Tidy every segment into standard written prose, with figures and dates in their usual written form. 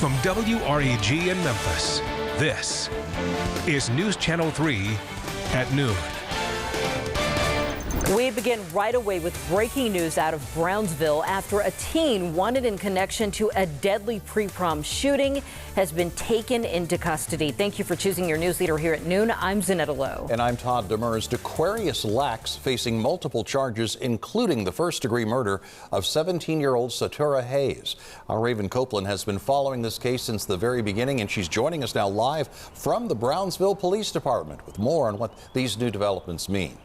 From WREG in Memphis, this is News Channel 3 at noon. We begin right away with breaking news out of Brownsville after a teen wanted in connection to a deadly pre-prom shooting has been taken into custody. Thank you for choosing your news leader here at noon. I'm Zanetta Lowe. And I'm Todd Demers. Aquarius Lax facing multiple charges, including the first-degree murder of 17-year-old Satura Hayes. Our Raven Copeland has been following this case since the very beginning, and she's joining us now live from the Brownsville Police Department with more on what these new developments mean.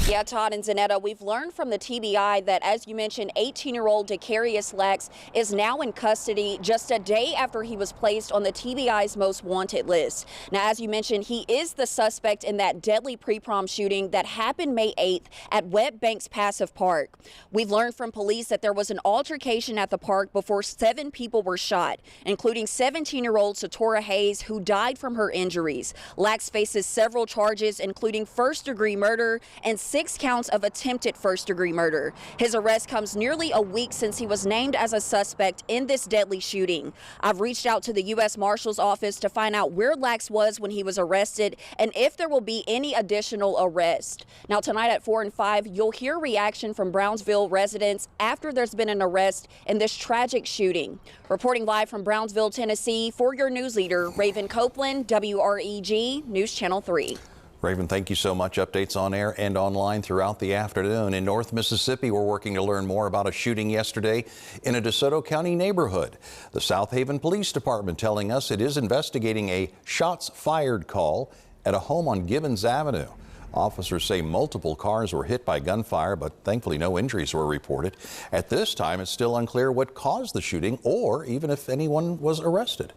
Yeah, Todd and Zanetta, we've learned from the TBI that, as you mentioned, 18-year-old Aquarius Lax is now in custody just a day after he was placed on the TBI's most wanted list. Now, as you mentioned, he is the suspect in that deadly pre-prom shooting that happened May 8th at Webb Banks Passive Park. We've learned from police that there was an altercation at the park before 7 people were shot, including 17-year-old Satura Hayes, who died from her injuries. Lax faces several charges, including first-degree murder and 6 counts of attempted first-degree murder. His arrest comes nearly a week since he was named as a suspect in this deadly shooting. I've reached out to the U.S. Marshal's office to find out where Lax was when he was arrested and if there will be any additional arrest. Now, tonight at 4 and 5, you'll hear reaction from Brownsville residents after there's been an arrest in this tragic shooting. Reporting live from Brownsville, Tennessee, for your news leader, Raven Copeland, WREG News Channel 3. Raven, thank you so much. Updates on air and online throughout the afternoon. In North Mississippi, we're working to learn more about a shooting yesterday in a DeSoto County neighborhood. The South Haven Police Department telling us it is investigating a shots fired call at a home on Gibbons Avenue. Officers say multiple cars were hit by gunfire, but thankfully no injuries were reported. At this time, it's still unclear what caused the shooting or even if anyone was arrested.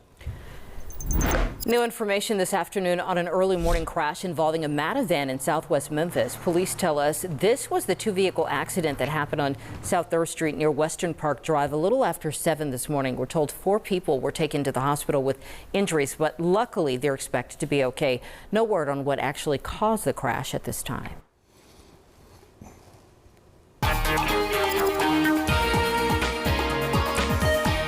New information this afternoon on an early morning crash involving a Matavan in southwest Memphis. Police tell us this was the 2-vehicle accident that happened on South 3rd Street near Western Park Drive a little after 7 this morning. We're told 4 people were taken to the hospital with injuries, but luckily they're expected to be okay. No word on what actually caused the crash at this time.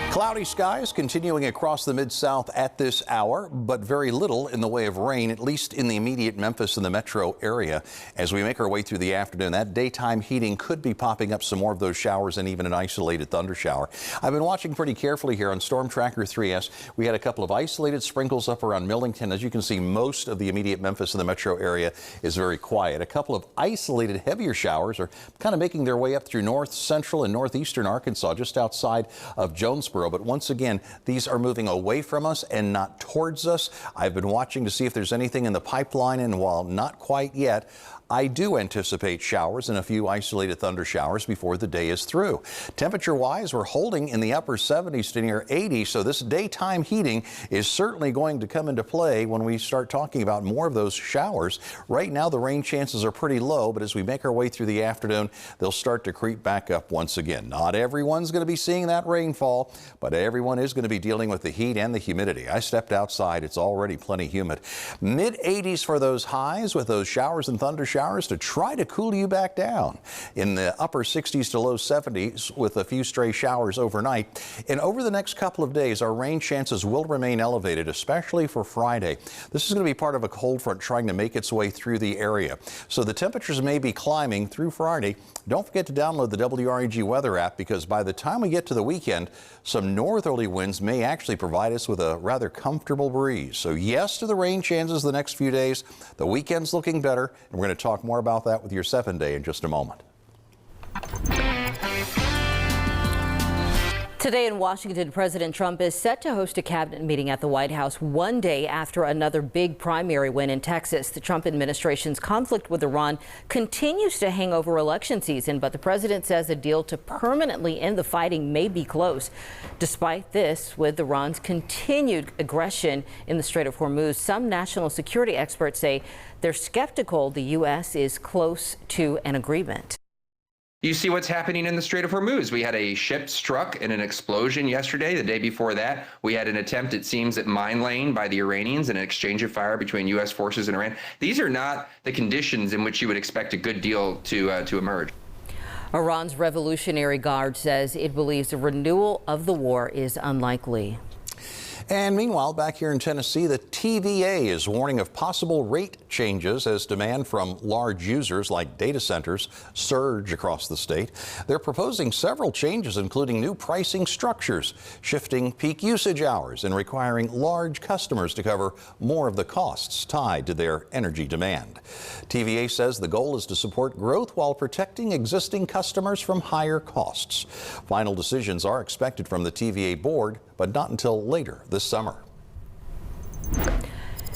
Cloudy skies continuing across the Mid-South at this hour, but very little in the way of rain, at least in the immediate Memphis and the metro area. As we make our way through the afternoon, that daytime heating could be popping up some more of those showers and even an isolated thunder shower. I've been watching pretty carefully here on Storm Tracker 3S. We had a couple of isolated sprinkles up around Millington. As you can see, most of the immediate Memphis and the metro area is very quiet. A couple of isolated heavier showers are kind of making their way up through north central and northeastern Arkansas, just outside of Jonesboro. But once again, these are moving away from us and not towards us. I've been watching to see if there's anything in the pipeline, and while not quite yet, I do anticipate showers and a few isolated thunder showers before the day is through. Temperature-wise, we're holding in the upper 70s to near 80, so this daytime heating is certainly going to come into play when we start talking about more of those showers. Right now, the rain chances are pretty low, but as we make our way through the afternoon, they'll start to creep back up once again. Not everyone's going to be seeing that rainfall, but everyone is going to be dealing with the heat and the humidity. I stepped outside. It's already plenty humid. Mid-80s for those highs with those showers and thunder showers to try to cool you back down. In the upper 60s to low 70s with a few stray showers overnight. And over the next couple of days, our rain chances will remain elevated, especially for Friday. This is going to be part of a cold front trying to make its way through the area. So the temperatures may be climbing through Friday. Don't forget to download the WREG weather app, because by the time we get to the weekend, some northerly winds may actually provide us with a rather comfortable breeze. So yes to the rain chances the next few days. The weekend's looking better, and we're going to talk more about that with your 7-day in just a moment. Today in Washington, President Trump is set to host a cabinet meeting at the White House one day after another big primary win in Texas. The Trump administration's conflict with Iran continues to hang over election season, but the president says a deal to permanently end the fighting may be close. Despite this, with Iran's continued aggression in the Strait of Hormuz, some national security experts say they're skeptical the U.S. is close to an agreement. You see what's happening in the Strait of Hormuz. We had a ship struck in an explosion yesterday. The day before that, we had an attempt, it seems, at mine laying by the Iranians and an exchange of fire between U.S. forces and Iran. These are not the conditions in which you would expect a good deal to emerge. Iran's Revolutionary Guard says it believes a renewal of the war is unlikely. And meanwhile, back here in Tennessee, the TVA is warning of possible rate changes as demand from large users like data centers surge across the state. They're proposing several changes, including new pricing structures, shifting peak usage hours, and requiring large customers to cover more of the costs tied to their energy demand. TVA says the goal is to support growth while protecting existing customers from higher costs. Final decisions are expected from the TVA board, but not until later this summer.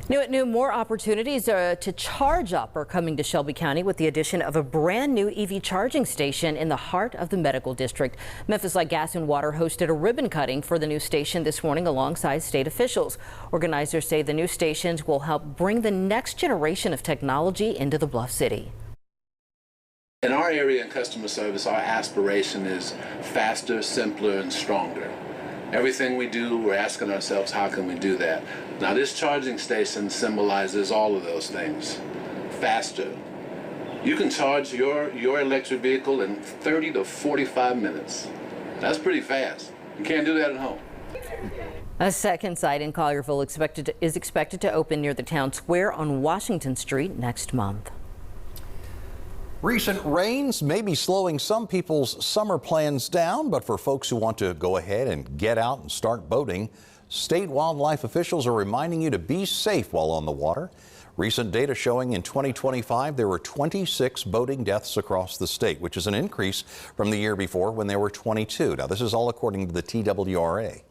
New at noon, more opportunities to charge up are coming to Shelby County with the addition of a brand new EV charging station in the heart of the medical district. Memphis Light Gas and Water hosted a ribbon cutting for the new station this morning alongside state officials. Organizers say the new stations will help bring the next generation of technology into the Bluff City. In our area in customer service, our aspiration is faster, simpler, and stronger. Everything we do, we're asking ourselves, how can we do that? Now, this charging station symbolizes all of those things. Faster. You can charge your electric vehicle in 30 to 45 minutes. That's pretty fast. You can't do that at home. A second site in Collierville is expected to open near the town square on Washington Street next month. Recent rains may be slowing some people's summer plans down, but for folks who want to go ahead and get out and start boating, state wildlife officials are reminding you to be safe while on the water. Recent data showing in 2025 there were 26 boating deaths across the state, which is an increase from the year before when there were 22. Now, this is all according to the TWRA.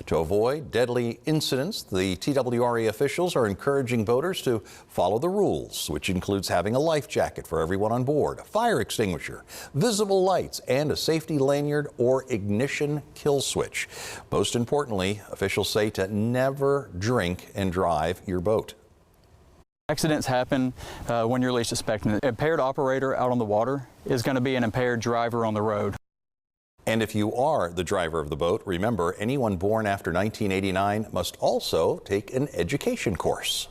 To avoid deadly incidents, the TWRA officials are encouraging boaters to follow the rules, which includes having a life jacket for everyone on board, a fire extinguisher, visible lights, and a safety lanyard or ignition kill switch. Most importantly, officials say to never drink and drive your boat. Accidents happen when you're least expecting it. An impaired operator out on the water is going to be an impaired driver on the road. And if you are the driver of the boat, remember, anyone born after 1989 must also take an education course.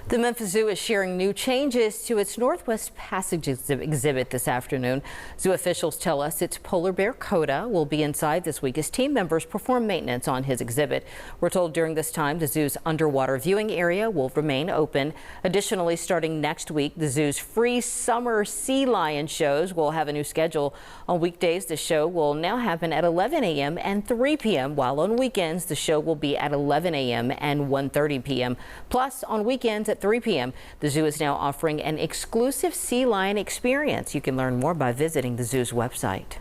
The Memphis Zoo is sharing new changes to its Northwest Passage exhibit this afternoon. Zoo officials tell us its polar bear Coda will be inside this week as team members perform maintenance on his exhibit. We're told during this time the zoo's underwater viewing area will remain open. Additionally, starting next week, the zoo's free summer sea lion shows will have a new schedule. On weekdays, the show will now happen at 11 a.m. and 3 p.m., while on weekends, the show will be at 11 a.m. and 1:30 p.m. Plus, on weekends at 3 p.m., the zoo is now offering an exclusive sea lion experience. You can learn more by visiting the zoo's website.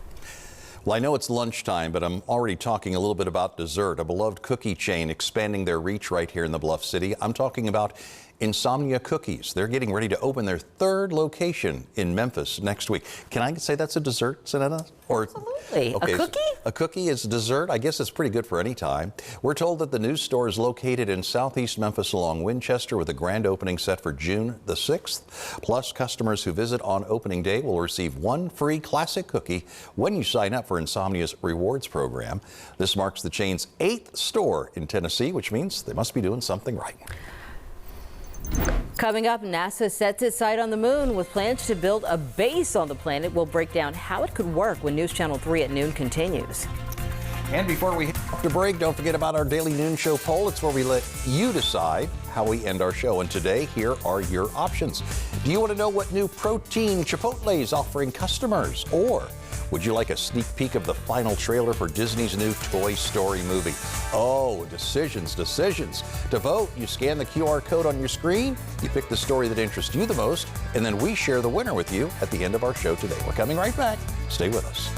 Well, I know it's lunchtime, but I'm already talking a little bit about dessert, a beloved cookie chain expanding their reach right here in the Bluff City. I'm talking about Insomnia Cookies. They're getting ready to open their third location in Memphis next week. Can I say that's a dessert, Sonetta? Or, absolutely. Okay, a cookie? A cookie is dessert. I guess it's pretty good for any time. We're told that the new store is located in southeast Memphis along Winchester with a grand opening set for June the 6th. Plus, customers who visit on opening day will receive one free classic cookie when you sign up for Insomnia's rewards program. This marks the chain's 8th store in Tennessee, which means they must be doing something right. Coming up, NASA sets its sight on the moon with plans to build a base on the planet. We'll break down how it could work when News Channel 3 at noon continues. And before we hit the break, don't forget about our daily noon show poll. It's where we let you decide how we end our show. And today, here are your options. Do you want to know what new protein Chipotle is offering customers? Or would you like a sneak peek of the final trailer for Disney's new Toy Story movie? Oh, decisions. To vote, you scan the QR code on your screen, you pick the story that interests you the most, and then we share the winner with you at the end of our show today. We're coming right back. Stay with us.